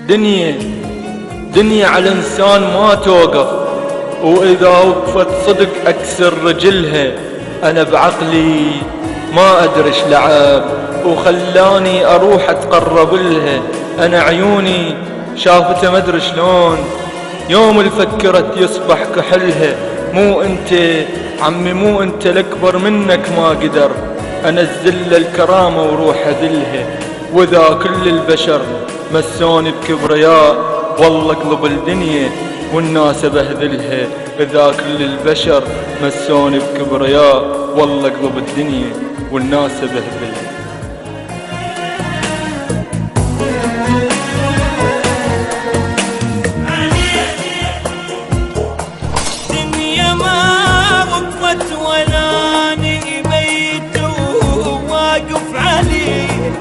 دنيا على إنسان ما توقف، وإذا وقفت صدق أكسر رجلها. أنا بعقلي ما أدرش لعب وخلاني أروح أتقرب لها. أنا عيوني شافته ما أدري شلون، يوم اللي فكرت يصبح كحلها. مو أنت عمي، مو أنت، الأكبر منك ما قدر أنزل الكرامة وروح أذلها. وإذا كل البشر مسوني بكبرياء، والله اقلب الدنيا والناس بهذلها. إذا كل البشر مسوني بكبرياء، والله اقلب الدنيا والناس بهذلها. دنيا ما وقفت ولاني ميت وواقف عليه،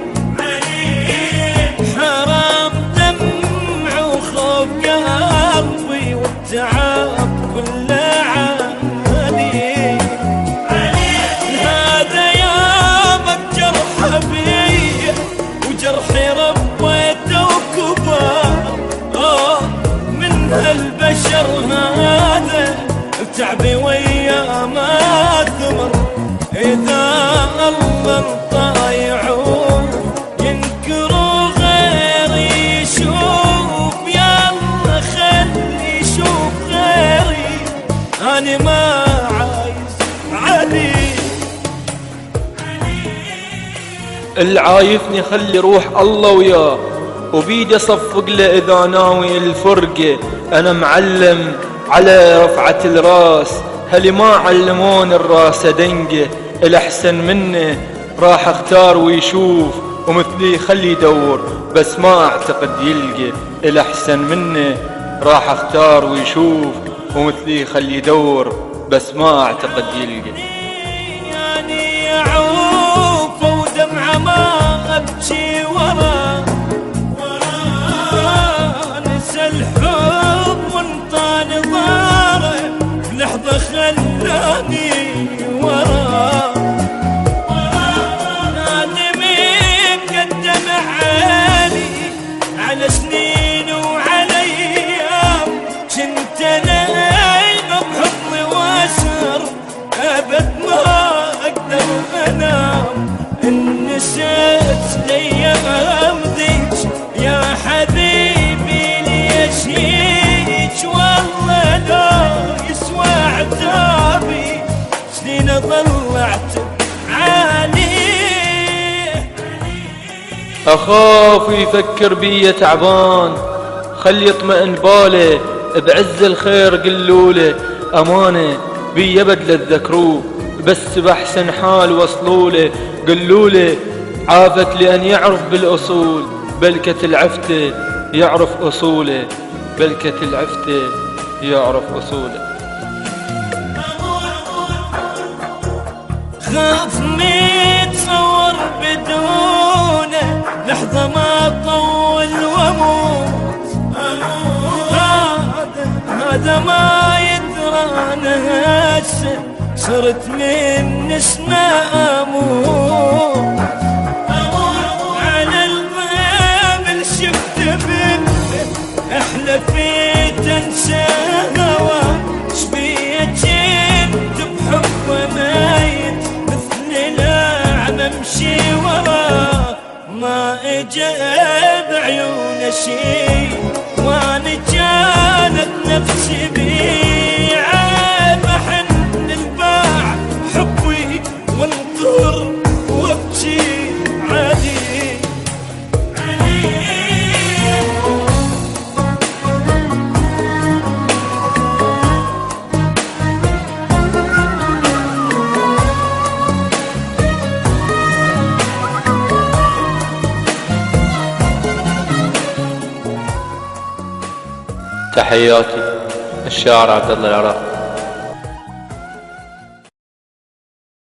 حرام دمع وخوف قلبي والتعب كله عادي. هذا يوم الجرح بي وجرحي ربيته وكبر، من هالبشر هذا تعبي ويا ما ثمر. إذا الله طايعون ينكروا غيري يشوف، يلا خلي يشوف غيري، أنا ما عايز علي. العايفني خلي روح الله وياه، وبيدي صفق له إذا ناوي الفرقة. أنا معلم على رفعة الراس، هلي ما علمون الراس دنقة. الأحسن منه راح اختار ويشوف، ومثلي خلي يدور بس ما أعتقد يلقى. الأحسن منه راح اختار ويشوف، ومثلي خلي يدور بس ما أعتقد يلقى. يعني عوف ودمعة ما أبكي ورا، نسى الحب وانطاني ضاره، لحظة خلاني ورا. نادمي مقدم عالي على سنين وعلى أيام، كنت أنا بحضني واسهر أبد ما أقدر أنام. إن نسيت الأيام ذيك يا حبيبي ليش هيك، والله لا يسوى عتابي سنين ضلعت عليه. أخاف يفكر بي تعبان، خلي يطمئن باله بعز الخير قلوله. أمانة بي يبد للذكروه، بس بأحسن حال وصلوله. قلوله عافت لأن يعرف بالأصول، بلكة العفتة يعرف أصوله، بلكة العفتة يعرف أصوله. خاف متصور بدونه لحظة ما طول واموت، هذا ما يدرى أنا هسه صرت من اسمه أموت. على الباب اللي شفته بنته أحلى في تنسى هوا، شبيه كنت بحبه مايت مثل الأعمى امشي وراه. ما اجى بعيونه شي وانا كانت نفسي بيعه، بحن الباع حبي وانطر وابكي عادي. تحياتي الشاعر عبد الله العراقي.